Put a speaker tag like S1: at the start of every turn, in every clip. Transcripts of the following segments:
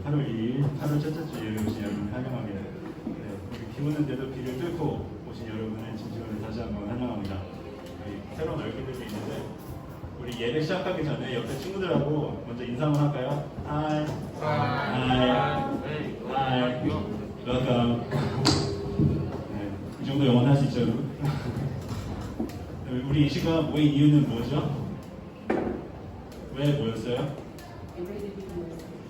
S1: 8월 2일, 8월 첫째 주에 오신 여러분 환영합니다. 우리 비 오는데도 비를 뚫고 오신 여러분을 진심으로 다시 한번 환영합니다. 새로운 얼굴들도 있는데 우리 예배 시작하기 전에 옆에 친구들하고 먼저 인사 한번 할까요? Hi. Hi. Welcome. 이 정도 영어는 할 수 있죠, 여러분? 우리 이 시간 모인 이유는 뭐죠? 왜 모였어요?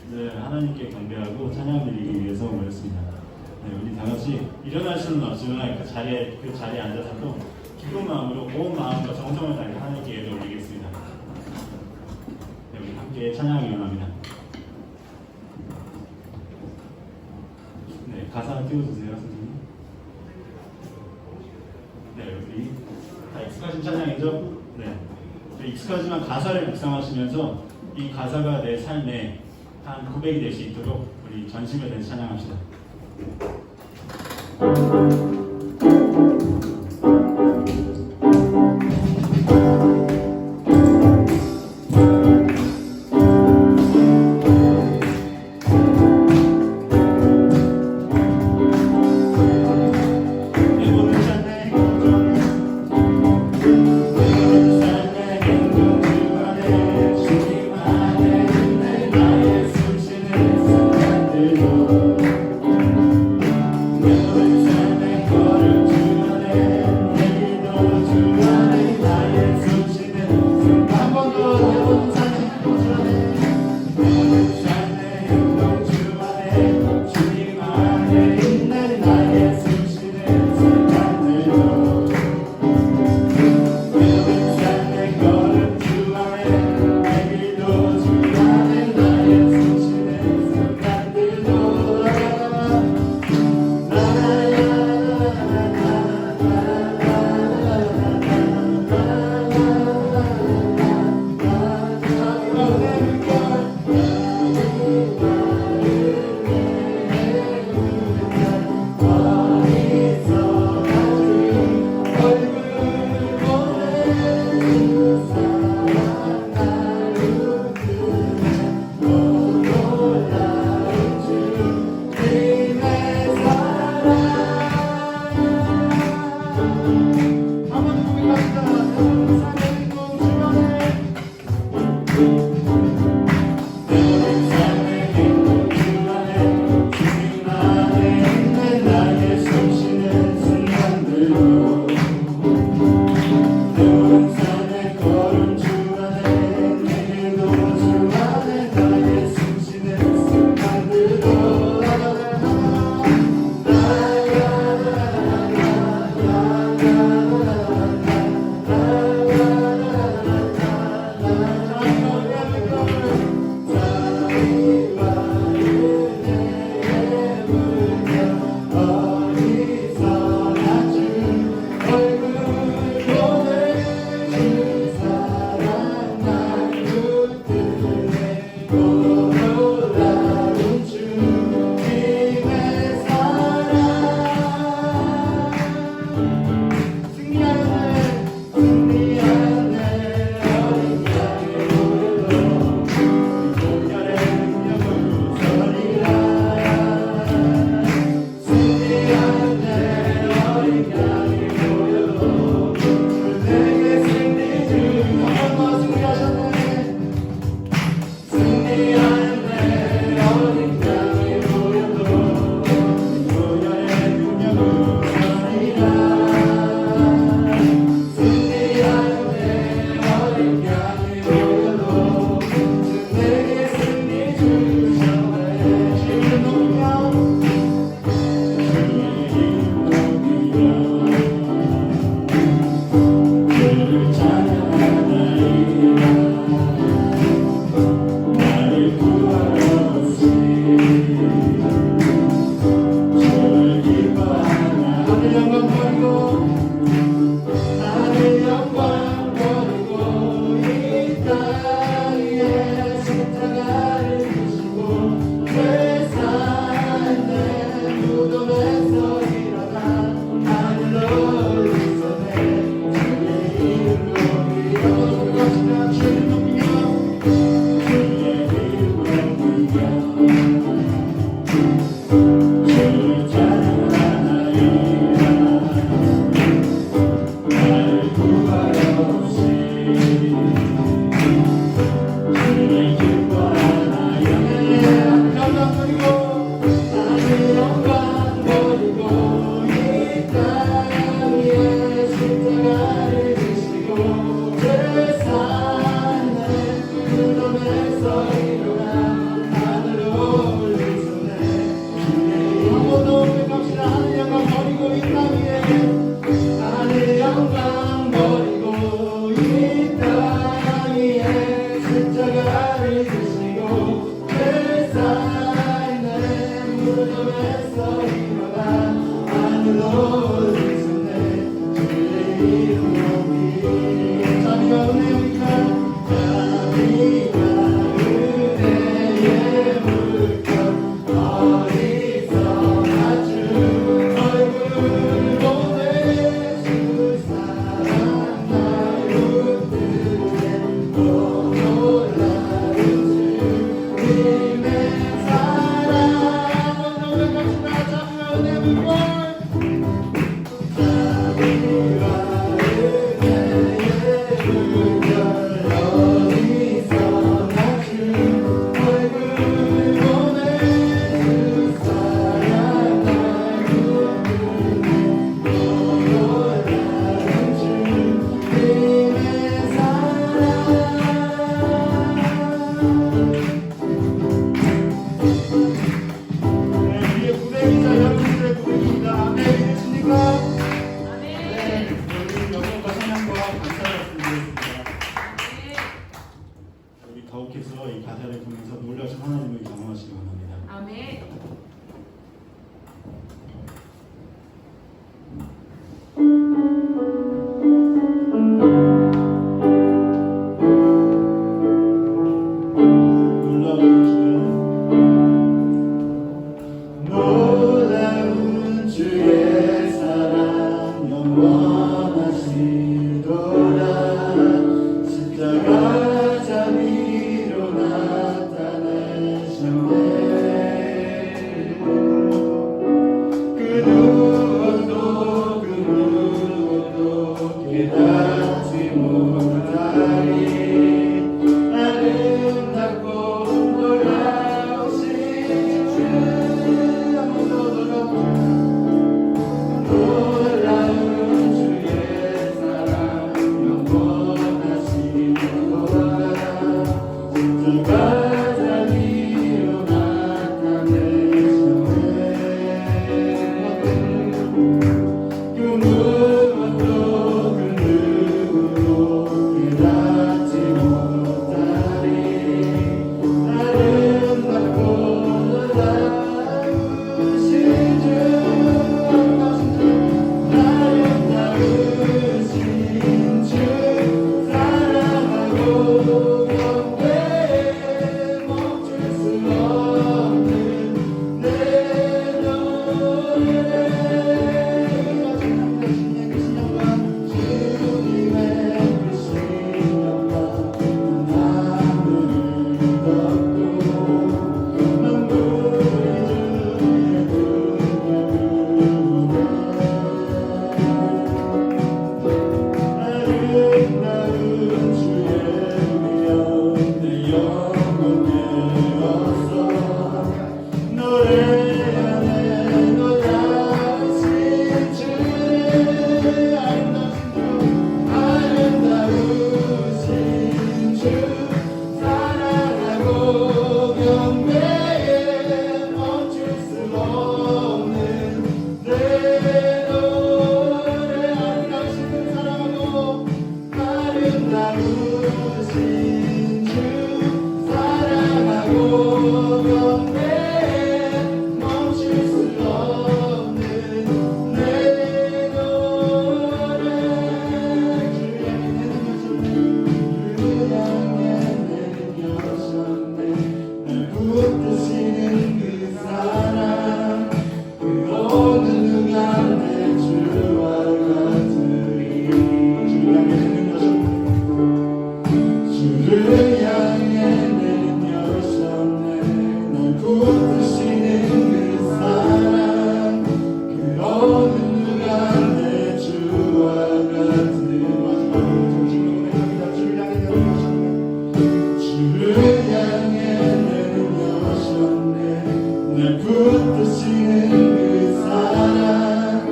S1: 네, 하나님께 경배하고 찬양드리기 위해서 모였습니다. 네, 우리 다 같이 일어날 수는 없지만 그 자리에 앉아서 또 기쁜 마음으로 온 마음과 정성을 다해 하나님께 예배 올리겠습니다. 네, 우리 함께 찬양을 원합니다. 네, 가사 띄워주세요, 선생님. 네, 우리 다 익숙하신 찬양이죠? 네. 익숙하지만 가사를 묵상하시면서 이 가사가 내 삶에 한 고백이 될 수 있도록 우리 전심을 다해서 찬양합시다.
S2: Never
S1: 더욱해서 이 가사를 통해서 놀라신 하나님을 경험하시기 원합니다.
S2: 아멘.
S3: 놀라운 주의 사랑 영원하시도다. 십자가 자비로 나타내셨네. 그 누구도 깨닫지 못하리. 아름답고 놀라우신 주, 놀라운 주의 사랑 영원하시도다. 십자가 자비로 나타내셨네. 그 누구도 깨닫지 못하리. 아름답고 놀라우신 주, 아름다우신 주 사랑하고 경배해. 멈출 수 없는 내 노래. 주님의 그 신령과 하늘을 덮고 눈물이 주의 아름다운 주의 위엄 내 영혼 되었어. 노래 안에 놀라우신 주, 아름다우신 주 사랑하고 경배해. 멈출 수 없는 내 노래. 아름다우신 주 사랑하고 아름다우신 주 사랑하고 경배해. 멈출 수 없는 내 노래. 주 향해 내려오셨네. 날 붙드시는 그 사랑, 그 어느 누가 내 주와 같으리. 주를 향해 내려오셨네. 날 붙드시는 그 사랑, 그 어느 누가 내 주와 같으리. 주를 향해 내려오셨네. 날 붙드시는 그 사랑, 그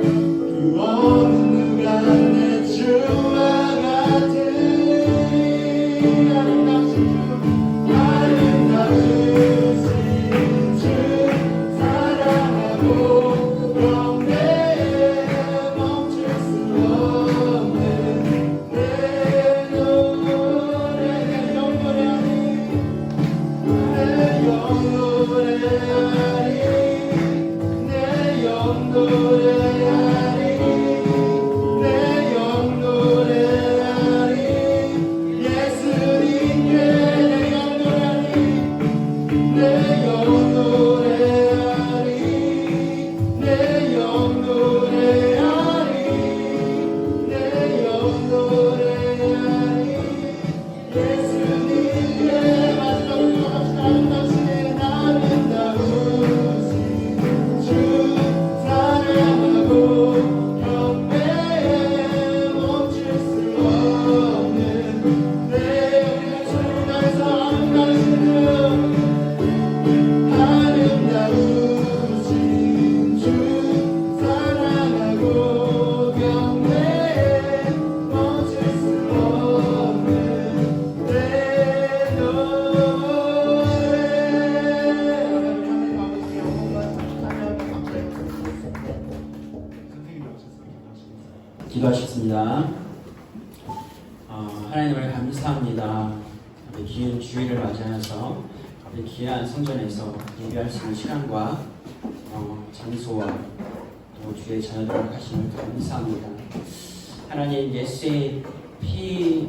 S3: 어느 누가 내 주와 같으리. 아름다우신 주 사랑하고 경배해. 멈출 수 없는 내 노래. 내 영노래하니 내 영노래하니 내 영 노래하리 내 영 노래하리 내 영 노래하리 예수님의 마지막 당신의 아름다우신 주 사랑하고 경배에 멈출 수 없는 내 영혼에서 아름다우신 주 사랑하고 경배에 멈출 수 없는 내 노래 하나님 아버지 영원과 찬양하며 감사해
S1: 선생님이 오셨으면 기도하시겠어요?
S2: 기도하셨습니다. 하나님을 감사합니다. 우리 긴 주일을 맞이하면서 우리 귀한 성전에서 예배할 수 있는 시간과 장소와 또 주의 자녀들을 하시는 감사합니다. 하나님 예수의 피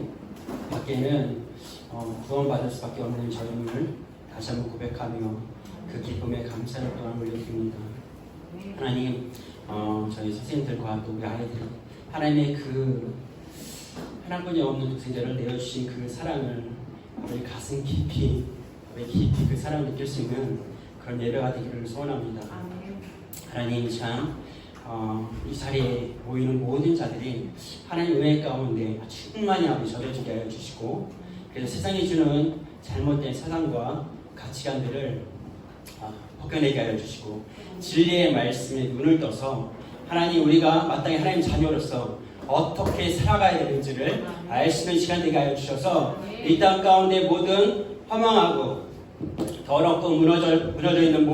S2: 밖에는 구원받을 수밖에 없는 저희를 다시 한번 고백하며 그 기쁨에 감사를 또한 올려드립니다. 하나님 저희 선생님들과 또 우리 아이들 하나님의 그 하나뿐이 없는 독생자를 내어주신 그 사랑을 우리 가슴 깊이 그 사랑을 느낄 수 있는 그런 예배가 되기를 소원합니다. 하나님 참 이 자리에 모이는 모든 자들이 하나님 은혜 가운데 충만히 아버지 젖어지게 하여 주시고 그래서 세상이 주는 잘못된 사상과 가치관들을 벗겨내게 하여 주시고 진리의 말씀에 눈을 떠서 하나님 우리가 마땅히 하나님 자녀로서 어떻게 살아가야 되는지를 알 수 있는 시간 되게 하여 주셔서 이 땅 가운데 모든 허망하고 더럽고 무너져 있는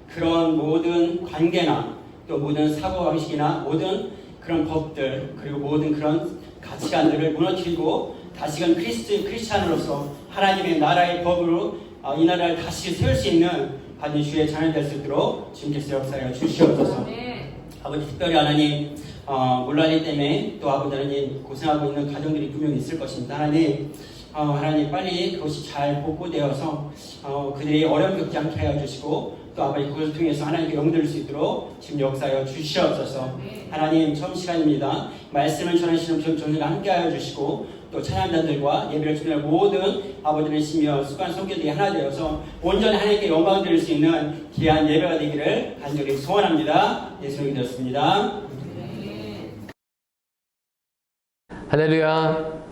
S2: 그런 모든 관계나 또 모든 사고방식이나 모든 그런 법들 그리고 모든 그런 가치관들을 무너뜨리고 다시금 크리스찬으로서 하나님의 나라의 법으로 이 나라를 다시 세울 수 있는 받은 주의 자녀 될 수 있도록 주님께서 역사하여 주시옵소서. 아버지 특별히 하나님 물난리 때문에 또 아버지 하나님 고생하고 있는 가정들이 분명히 있을 것입니다. 하나님 빨리 그것이 잘 복구되어서 그들이 어려움 겪지 않게 하여 주시고 또 아버지 그것을 통해서 하나님께 영드릴 수 있도록 지금 역사하여 주시옵소서. 하나님 처음 시간입니다. 말씀을 전하시는 저희가 함께 하여 주시고 또 찬양단들과 예배를 준비할 모든 아버지를 시며 습관 성격들이 하나 되어서 온전히 하나님께 영광 드릴 수 있는 귀한 예배가 되기를 간절히 소원합니다. 예수님이 되었습니다.
S4: 할렐루야.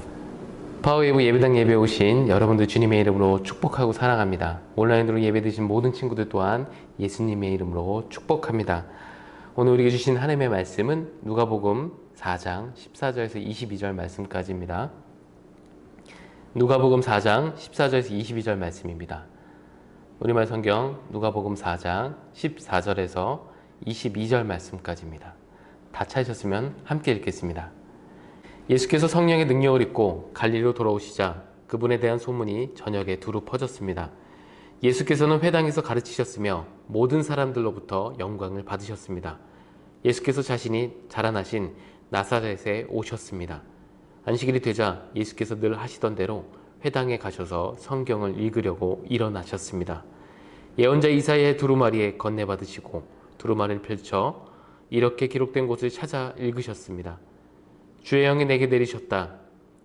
S4: 파워웨이브 예배당 예배에 오신 여러분들 주님의 이름으로 축복하고 사랑합니다. 온라인으로 예배드신 모든 친구들 또한 예수님의 이름으로 축복합니다. 오늘 우리에게 주신 하나님의 말씀은 누가복음 4장 14절에서 22절 말씀까지입니다. 누가복음 4장 14절에서 22절 말씀입니다. 우리말 성경 누가복음 4장 14절에서 22절 말씀까지입니다. 다 찾으셨으면 함께 읽겠습니다. 예수께서 성령의 능력을 입고 갈릴리로 돌아오시자 그분에 대한 소문이 전역에 두루 퍼졌습니다. 예수께서는 회당에서 가르치셨으며 모든 사람들로부터 영광을 받으셨습니다. 예수께서 자신이 자라나신 나사렛에 오셨습니다. 안식일이 되자 예수께서 늘 하시던 대로 회당에 가셔서 성경을 읽으려고 일어나셨습니다. 예언자 이사야의 두루마리에 건네받으시고 두루마리를 펼쳐 이렇게 기록된 곳을 찾아 읽으셨습니다. 주의 영이 내게 내리셨다.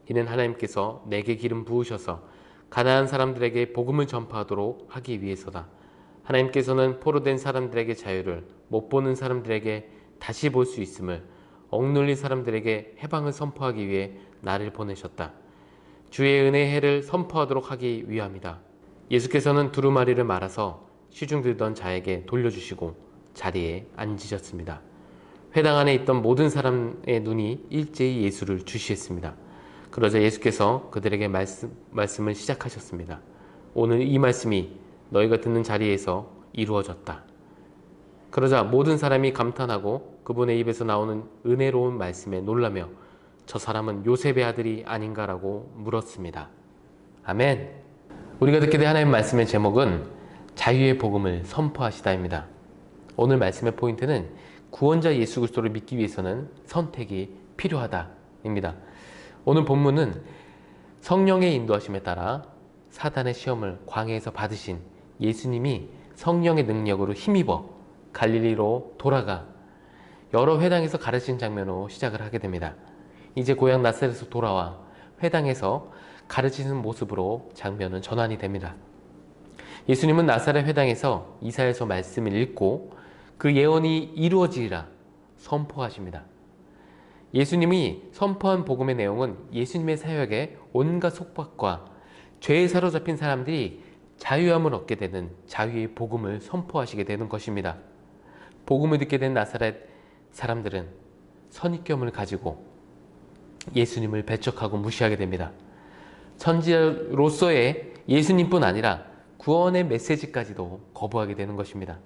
S4: 이는 하나님께서 내게 기름 부으셔서 가난한 사람들에게 복음을 전파하도록 하기 위해서다. 하나님께서는 포로된 사람들에게 자유를, 못 보는 사람들에게 다시 볼 수 있음을, 억눌린 사람들에게 해방을 선포하기 위해 나를 보내셨다. 주의 은혜의 해를 선포하도록 하기 위함이다. 예수께서는 두루마리를 말아서 시중 들던 자에게 돌려주시고 자리에 앉으셨습니다. 회당 안에 있던 모든 사람의 눈이 일제히 예수를 주시했습니다. 그러자 예수께서 그들에게 말씀을 시작하셨습니다. 오늘 이 말씀이 너희가 듣는 자리에서 이루어졌다. 그러자 모든 사람이 감탄하고 그분의 입에서 나오는 은혜로운 말씀에 놀라며 저 사람은 요셉의 아들이 아닌가라고 물었습니다. 아멘. 우리가 듣게 된 하나님의 말씀의 제목은 자유의 복음을 선포하시다입니다. 오늘 말씀의 포인트는 구원자 예수 그리스도를 믿기 위해서는 선택이 필요하다입니다. 오늘 본문은 성령의 인도하심에 따라 사단의 시험을 광야에서 받으신 예수님이 성령의 능력으로 힘입어 갈릴리로 돌아가 여러 회당에서 가르치는 장면으로 시작을 하게 됩니다. 이제 고향 나사렛에서 돌아와 회당에서 가르치는 모습으로 장면은 전환이 됩니다. 예수님은 나사렛 회당에서 이사야서 말씀을 읽고 그 예언이 이루어지리라 선포하십니다. 예수님이 선포한 복음의 내용은 예수님의 사역에 온갖 속박과 죄에 사로잡힌 사람들이 자유함을 얻게 되는 자유의 복음을 선포하시게 되는 것입니다. 복음을 듣게 된 나사렛 사람들은 선입견을 가지고 예수님을 배척하고 무시하게 됩니다. 선지자로서의 예수님뿐 아니라 구원의 메시지까지도 거부하게 되는 것입니다.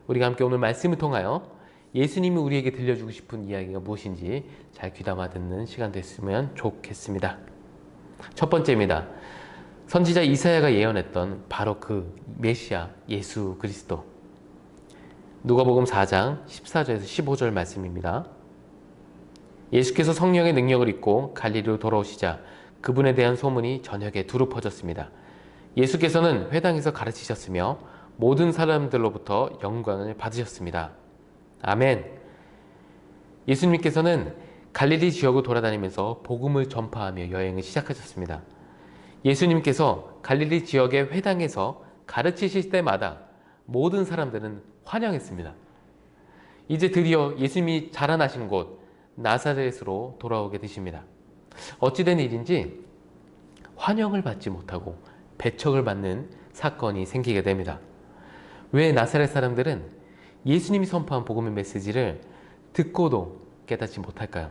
S4: 우리가 함께 오늘 말씀을 통하여 예수님이 우리에게 들려주고 싶은 이야기가 무엇인지 잘 귀담아 듣는 시간 됐으면 좋겠습니다. 첫 번째입니다. 선지자 이사야가 예언했던 바로 그 메시아 예수 그리스도. 누가복음 4장 14절에서 15절 말씀입니다. 예수께서 성령의 능력을 입고 갈릴리로 돌아오시자 그분에 대한 소문이 전역에 두루 퍼졌습니다. 예수께서는 회당에서 가르치셨으며 모든 사람들로부터 영광을 받으셨습니다. 아멘. 예수님께서는 갈릴리 지역을 돌아다니면서 복음을 전파하며 여행을 시작하셨습니다. 예수님께서 갈릴리 지역의 회당에서 가르치실 때마다 모든 사람들은 환영했습니다. 이제 드디어 예수님이 자라나신 곳 나사렛으로 돌아오게 되십니다. 어찌된 일인지 환영을 받지 못하고 배척을 받는 사건이 생기게 됩니다. 왜 나사렛 사람들은 예수님이 선포한 복음의 메시지를 듣고도 깨닫지 못할까요?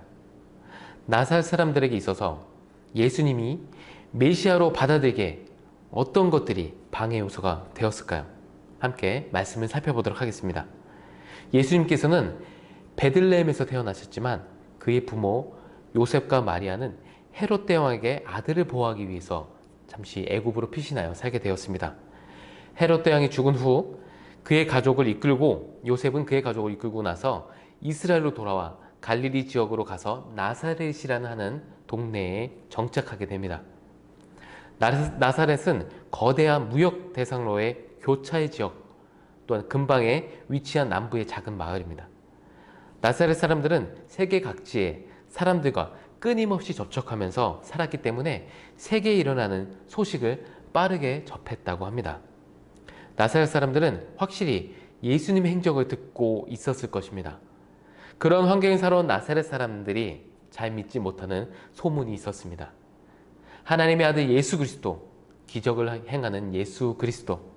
S4: 나사렛 사람들에게 있어서 예수님이 메시아로 받아들이게 어떤 것들이 방해 요소가 되었을까요? 함께 말씀을 살펴보도록 하겠습니다. 예수님께서는 베들레헴에서 태어나셨지만 그의 부모 요셉과 마리아는 헤롯 대왕에게 아들을 보호하기 위해서 잠시 애굽으로 피신하여 살게 되었습니다. 헤롯 대왕이 죽은 후 그의 가족을 이끌고 요셉은 그의 가족을 이끌고 나서 이스라엘로 돌아와 갈릴리 지역으로 가서 나사렛이라는 하는 동네에 정착하게 됩니다. 나사렛은 거대한 무역 대상로의 교차의 지역 또한 근방에 위치한 남부의 작은 마을입니다. 나사렛 사람들은 세계 각지의 사람들과 끊임없이 접촉하면서 살았기 때문에 세계에 일어나는 소식을 빠르게 접했다고 합니다. 나사렛 사람들은 확실히 예수님의 행적을 듣고 있었을 것입니다. 그런 환경에 살아온 나사렛 사람들이 잘 믿지 못하는 소문이 있었습니다. 하나님의 아들 예수 그리스도, 기적을 행하는 예수 그리스도,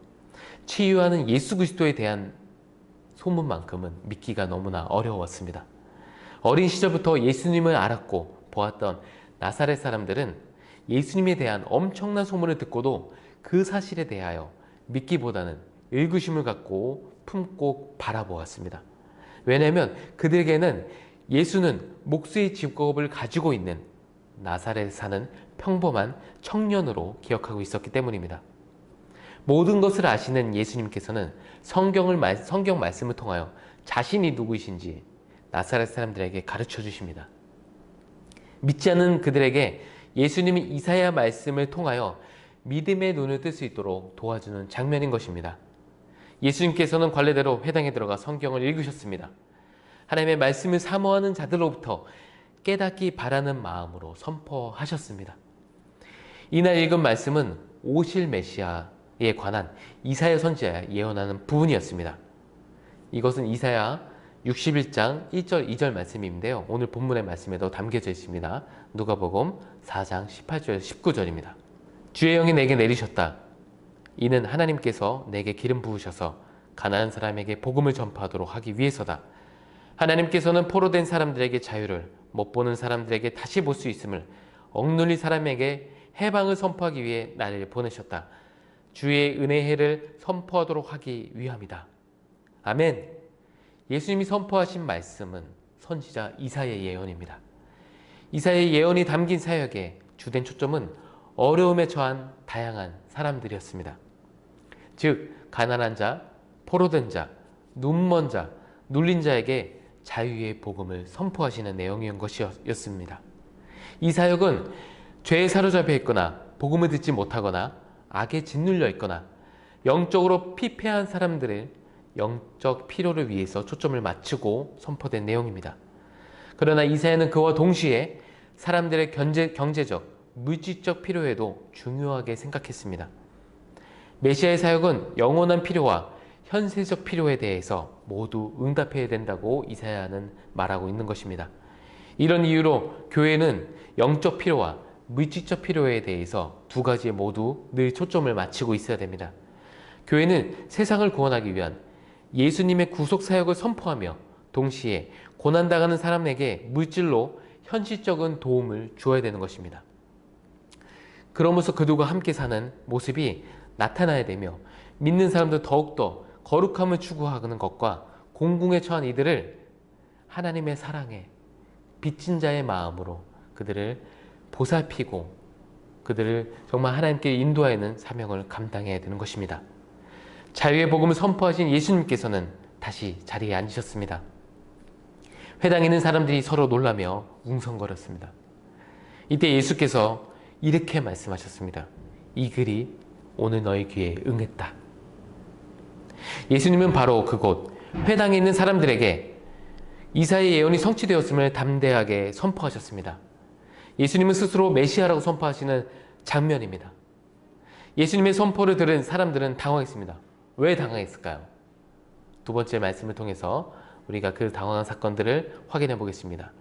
S4: 치유하는 예수 그리스도에 대한 소문만큼은 믿기가 너무나 어려웠습니다. 어린 시절부터 예수님을 알았고 보았던 나사렛 사람들은 예수님에 대한 엄청난 소문을 듣고도 그 사실에 대하여 믿기보다는 의구심을 갖고 품고 바라보았습니다. 왜냐하면 그들에게는 예수는 목수의 직업을 가지고 있는 나사렛에 사는 평범한 청년으로 기억하고 있었기 때문입니다. 모든 것을 아시는 예수님께서는 성경 말씀을 통하여 자신이 누구이신지 나사렛 사람들에게 가르쳐 주십니다. 믿지 않는 그들에게 예수님이 이사야 말씀을 통하여 믿음의 눈을 뜰 수 있도록 도와주는 장면인 것입니다. 예수님께서는 관례대로 회당에 들어가 성경을 읽으셨습니다. 하나님의 말씀을 사모하는 자들로부터 깨닫기 바라는 마음으로 선포하셨습니다. 이날 읽은 말씀은 오실 메시아에 관한 이사야 선지자가 예언하는 부분이었습니다. 이것은 이사야 61장 1절 2절 말씀인데요. 오늘 본문의 말씀에도 담겨져 있습니다. 누가복음 4장 18절에서 19절입니다. 주의 영이 내게 내리셨다. 이는 하나님께서 내게 기름 부으셔서 가난한 사람에게 복음을 전파하도록 하기 위해서다. 하나님께서는 포로된 사람들에게 자유를, 못 보는 사람들에게 다시 볼 수 있음을, 억눌린 사람에게 해방을 선포하기 위해 나를 보내셨다. 주의 은혜의 해를 선포하도록 하기 위함이다. 아멘. 예수님이 선포하신 말씀은 선지자 이사야의 예언입니다. 이사야의 예언이 담긴 사역의 주된 초점은 어려움에 처한 다양한 사람들이었습니다. 즉 가난한 자, 포로된 자, 눈먼 자, 눌린 자에게 자유의 복음을 선포하시는 내용인 것이었습니다. 이 사역은 죄에 사로잡혀 있거나 복음을 듣지 못하거나 악에 짓눌려 있거나 영적으로 피폐한 사람들의 영적 필요를 위해서 초점을 맞추고 선포된 내용입니다. 그러나 이사야는 그와 동시에 사람들의 경제적, 물질적 필요에도 중요하게 생각했습니다. 메시아의 사역은 영원한 필요와 현세적 필요에 대해서 모두 응답해야 된다고 이사야는 말하고 있는 것입니다. 이런 이유로 교회는 영적 필요와 물질적 필요에 대해서 두 가지에 모두 늘 초점을 맞추고 있어야 됩니다. 교회는 세상을 구원하기 위한 예수님의 구속 사역을 선포하며 동시에 고난당하는 사람에게 물질로 현실적인 도움을 주어야 되는 것입니다. 그러면서 그들과 함께 사는 모습이 나타나야 되며 믿는 사람들 더욱더 거룩함을 추구하는 것과 공궁에 처한 이들을 하나님의 사랑에 빚진 자의 마음으로 그들을 보살피고 그들을 정말 하나님께 인도하는 사명을 감당해야 되는 것입니다. 자유의 복음을 선포하신 예수님께서는 다시 자리에 앉으셨습니다. 회당에 있는 사람들이 서로 놀라며 웅성거렸습니다. 이때 예수께서 이렇게 말씀하셨습니다. 이 글이 오늘 너희 귀에 응했다. 예수님은 바로 그곳 회당에 있는 사람들에게 이사야의 예언이 성취되었음을 담대하게 선포하셨습니다. 예수님은 스스로 메시아라고 선포하시는 장면입니다. 예수님의 선포를 들은 사람들은 당황했습니다. 왜 당황했을까요? 두 번째 말씀을 통해서 우리가 그 당황한 사건들을 확인해 보겠습니다.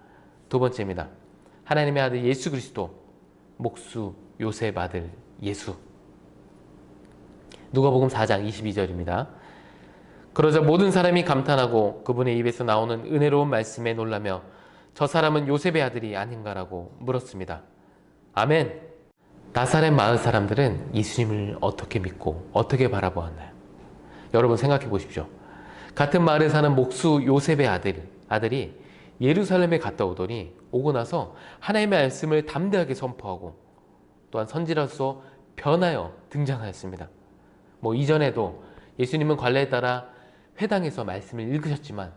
S4: 두 번째입니다. 하나님의 아들 예수 그리스도, 목수 요셉 아들 예수. 누가복음 4장 22절입니다. 그러자 모든 사람이 감탄하고 그분의 입에서 나오는 은혜로운 말씀에 놀라며 저 사람은 요셉의 아들이 아닌가라고 물었습니다. 아멘. 나사렛 마을 사람들은 예수님을 어떻게 믿고 어떻게 바라보았나요? 여러분 생각해 보십시오. 같은 마을에 사는 목수 요셉의 아들이 예루살렘에 갔다 오더니 오고 나서 하나님의 말씀을 담대하게 선포하고 또한 선지자로서 변하여 등장하였습니다. 이전에도 예수님은 관례에 따라 회당에서 말씀을 읽으셨지만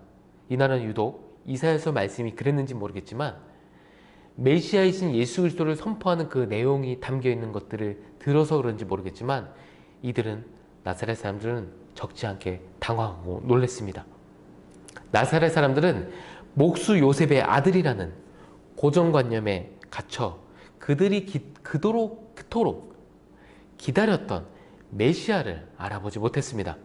S4: 이날은 유독 이사야서 말씀이 그랬는지 모르겠지만 메시아이신 예수 그리스도를 선포하는 그 내용이 담겨있는 것들을 들어서 그런지 모르겠지만 이들은 나사렛 사람들은 적지 않게 당황하고 놀랐습니다. 나사렛 사람들은 목수 요셉의 아들이라는 고정관념에 갇혀 그들이 그토록 기다렸던 메시아를 알아보지 못했습니다.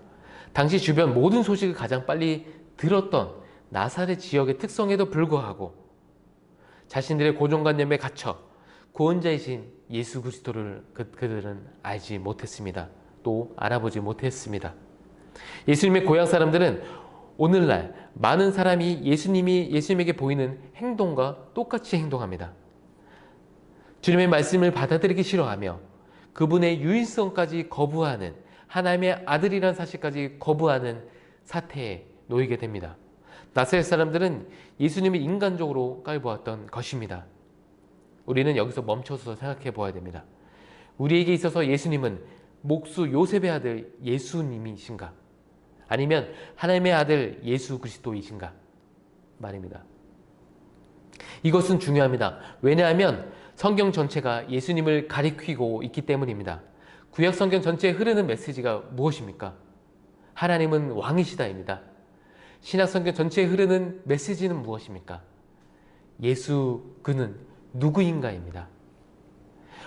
S4: 당시 주변 모든 소식을 가장 빨리 들었던 나사렛 지역의 특성에도 불구하고 자신들의 고정관념에 갇혀 구원자이신 예수 그리스도를 그들은 알지 못했습니다. 또 알아보지 못했습니다. 예수님의 고향 사람들은 오늘날 많은 사람이 예수님에게 보이는 행동과 똑같이 행동합니다. 주님의 말씀을 받아들이기 싫어하며 그분의 유일성까지 거부하는 하나님의 아들이라는 사실까지 거부하는 사태에 놓이게 됩니다. 나사렛 사람들은 예수님을 인간적으로 깔보았던 것입니다. 우리는 여기서 멈춰서 생각해 보아야 됩니다. 우리에게 있어서 예수님은 목수 요셉의 아들 예수님이신가? 아니면 하나님의 아들 예수 그리스도이신가? 말입니다. 이것은 중요합니다. 왜냐하면 성경 전체가 예수님을 가리키고 있기 때문입니다. 구약 성경 전체에 흐르는 메시지가 무엇입니까? 하나님은 왕이시다입니다. 신약 성경 전체에 흐르는 메시지는 무엇입니까? 예수 그는 누구인가입니다.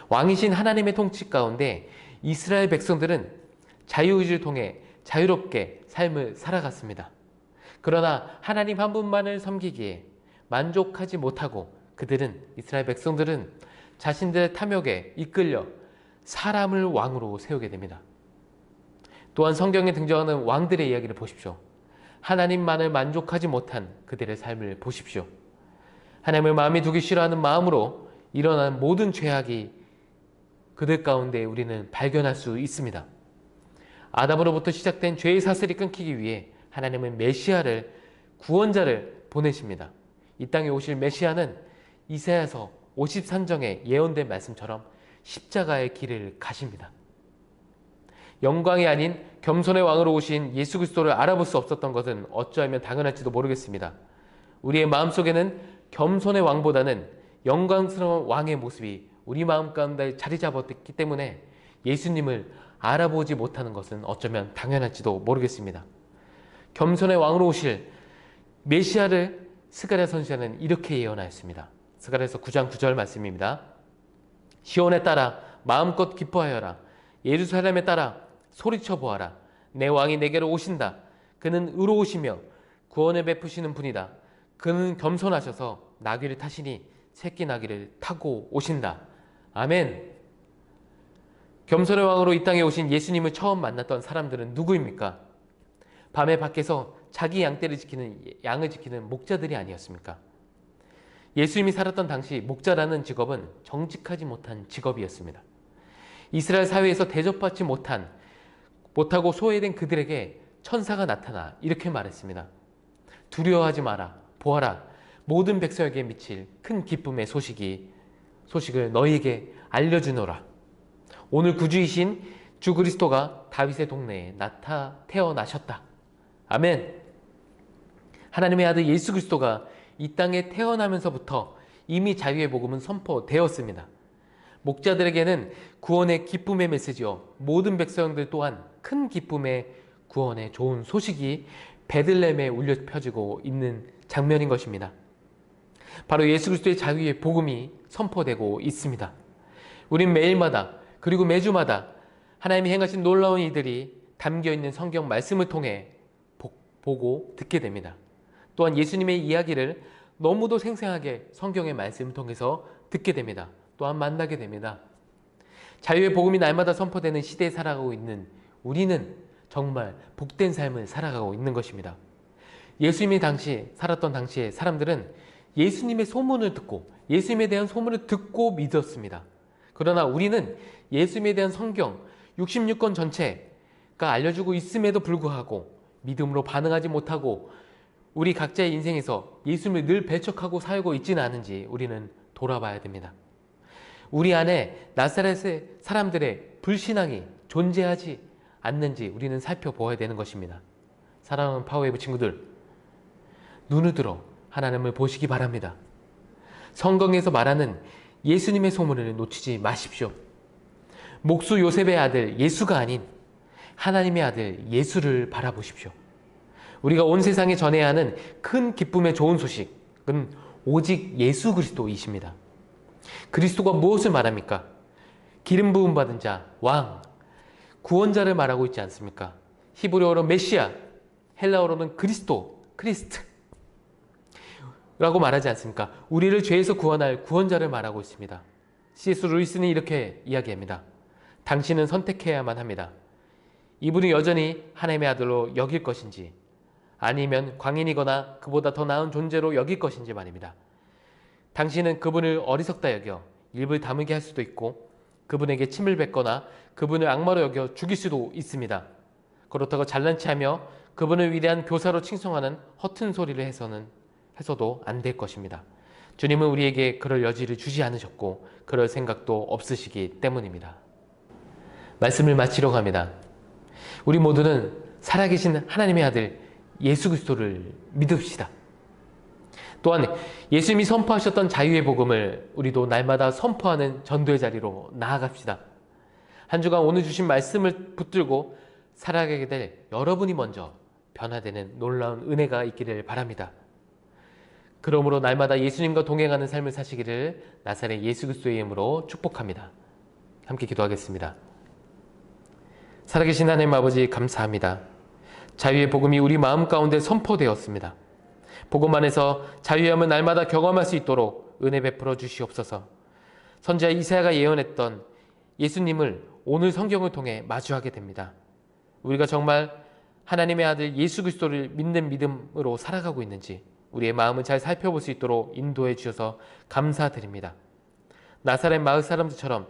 S4: 왕이신 하나님의 통치 가운데 이스라엘 백성들은 자유의지를 통해 자유롭게 삶을 살아갔습니다. 그러나 하나님 한 분만을 섬기기에 만족하지 못하고 이스라엘 백성들은 자신들의 탐욕에 이끌려 사람을 왕으로 세우게 됩니다. 또한 성경에 등장하는 왕들의 이야기를 보십시오. 하나님만을 만족하지 못한 그들의 삶을 보십시오. 하나님을 마음에 두기 싫어하는 마음으로 일어난 모든 죄악이 그들 가운데 우리는 발견할 수 있습니다. 아담으로부터 시작된 죄의 사슬이 끊기기 위해 하나님은 메시아를, 구원자를 보내십니다. 이 땅에 오실 메시아는 이사야서 53장에 예언된 말씀처럼 십자가의 길을 가십니다. 영광이 아닌 겸손의 왕으로 오신 예수 그리스도를 알아볼 수 없었던 것은 어쩌면 당연할지도 모르겠습니다. 우리의 마음속에는 겸손의 왕보다는 영광스러운 왕의 모습이 우리 마음 가운데 자리 잡았기 때문에 예수님을 알아보지 못하는 것은 어쩌면 당연할지도 모르겠습니다. 겸손의 왕으로 오실 메시아를 스가랴 선지자는 이렇게 예언하였습니다. 스가랴서 9장 9절 말씀입니다. 시온에 따라 마음껏 기뻐하여라. 예루살렘에 따라 소리쳐 보아라. 내 왕이 내게로 오신다. 그는 의로우시며 구원을 베푸시는 분이다. 그는 겸손하셔서 나귀를 타시니 새끼 나귀를 타고 오신다. 아멘. 겸손의 왕으로 이 땅에 오신 예수님을 처음 만났던 사람들은 누구입니까? 밤에 밖에서 자기 양을 지키는 목자들이 아니었습니까? 예수님이 살았던 당시 목자라는 직업은 정직하지 못한 직업이었습니다. 이스라엘 사회에서 대접받지 못하고 소외된 그들에게 천사가 나타나 이렇게 말했습니다. 두려워하지 마라. 보아라. 모든 백성에게 미칠 큰 기쁨의 소식을 너희에게 알려주노라. 오늘 구주이신 주 그리스도가 다윗의 동네에 태어나셨다. 아멘. 하나님의 아들 예수 그리스도가 이 땅에 태어나면서부터 이미 자유의 복음은 선포되었습니다. 목자들에게는 구원의 기쁨의 메시지요, 모든 백성들 또한 큰 기쁨의 구원의 좋은 소식이 베들레헴에 울려 펴지고 있는 장면인 것입니다. 바로 예수 그리스도의 자유의 복음이 선포되고 있습니다. 우린 매일마다 그리고 매주마다 하나님이 행하신 놀라운 일들이 담겨있는 성경 말씀을 통해 보고 듣게 됩니다. 또한 예수님의 이야기를 너무도 생생하게 성경의 말씀을 통해서 듣게 됩니다. 또한 만나게 됩니다. 자유의 복음이 날마다 선포되는 시대에 살아가고 있는 우리는 정말 복된 삶을 살아가고 있는 것입니다. 예수님이 살았던 당시에 사람들은 예수님의 소문을 듣고 예수님에 대한 소문을 듣고 믿었습니다. 그러나 우리는 예수님에 대한 성경 66권 전체가 알려주고 있음에도 불구하고 믿음으로 반응하지 못하고 우리 각자의 인생에서 예수님을 늘 배척하고 살고 있지는 않은지 우리는 돌아봐야 됩니다. 우리 안에 나사렛의 사람들의 불신앙이 존재하지 않는지 우리는 살펴보아야 되는 것입니다. 사랑하는 파워웨이브 친구들, 눈을 들어 하나님을 보시기 바랍니다. 성경에서 말하는 예수님의 소문을 놓치지 마십시오. 목수 요셉의 아들 예수가 아닌 하나님의 아들 예수를 바라보십시오. 우리가 온 세상에 전해야 하는 큰 기쁨의 좋은 소식은 오직 예수 그리스도이십니다. 그리스도가 무엇을 말합니까? 기름 부음 받은 자, 왕, 구원자를 말하고 있지 않습니까? 히브리어로 메시아, 헬라어로는 크리스트 라고 말하지 않습니까? 우리를 죄에서 구원할 구원자를 말하고 있습니다. C.S. 루이스는 이렇게 이야기합니다. 당신은 선택해야만 합니다. 이분이 여전히 하나님의 아들로 여길 것인지 아니면 광인이거나 그보다 더 나은 존재로 여길 것인지 말입니다. 당신은 그분을 어리석다 여겨 입을 다물게 할 수도 있고 그분에게 침을 뱉거나 그분을 악마로 여겨 죽일 수도 있습니다. 그렇다고 잘난 체하며 그분을 위대한 교사로 칭송하는 허튼 소리를 해서도 안 될 것입니다. 주님은 우리에게 그럴 여지를 주지 않으셨고 그럴 생각도 없으시기 때문입니다. 말씀을 마치려고 합니다. 우리 모두는 살아계신 하나님의 아들 예수 그리스도를 믿읍시다. 또한 예수님이 선포하셨던 자유의 복음을 우리도 날마다 선포하는 전도의 자리로 나아갑시다. 한 주간 오늘 주신 말씀을 붙들고 살아가게 될 여러분이 먼저 변화되는 놀라운 은혜가 있기를 바랍니다. 그러므로 날마다 예수님과 동행하는 삶을 사시기를 나사렛 예수 그리스도의 이름으로 축복합니다. 함께 기도하겠습니다. 살아계신 하나님 아버지 감사합니다. 자유의 복음이 우리 마음 가운데 선포되었습니다. 복음 안에서 자유함을 날마다 경험할 수 있도록 은혜 베풀어 주시옵소서. 선지자 이사야가 예언했던 예수님을 오늘 성경을 통해 마주하게 됩니다. 우리가 정말 하나님의 아들 예수 그리스도를 믿는 믿음으로 살아가고 있는지 우리의 마음을 잘 살펴볼 수 있도록 인도해 주셔서 감사드립니다. 나사렛 마을 사람들처럼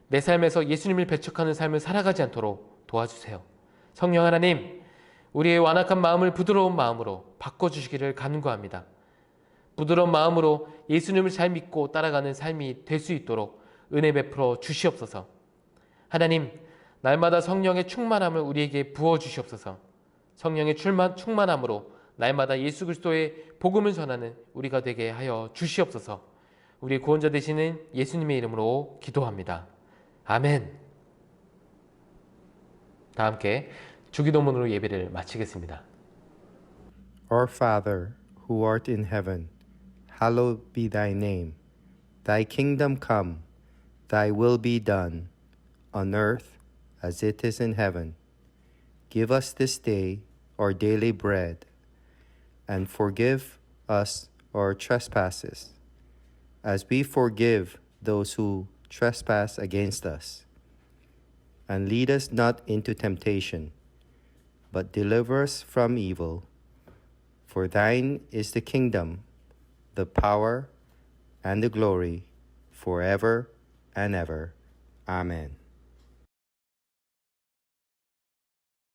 S4: 내 삶에서 예수님을 배척하는 삶을 살아가지 않도록 도와주세요. 성령 하나님, 우리의 완악한 마음을 부드러운 마음으로 바꿔주시기를 간구합니다. 부드러운 마음으로 예수님을 잘 믿고 따라가는 삶이 될 수 있도록 은혜 베풀어 주시옵소서. 하나님, 날마다 성령의 충만함을 우리에게 부어주시옵소서. 성령의 충만함으로 날마다 예수 그리스도의 복음을 전하는 우리가 되게 하여 주시옵소서. 우리의 구원자 되시는 예수님의 이름으로 기도합니다. 아멘. 다 함께 주기도문으로 예배를 마치겠습니다.
S5: Our Father, who art in heaven, hallowed be thy name. Thy kingdom come, thy will be done, on earth as it is in heaven. Give us this day our daily bread, and forgive us our trespasses, as we forgive those who trespass against us. And lead us not into temptation, but deliver us from evil. For thine is the kingdom, the power, and the glory, forever and ever. Amen.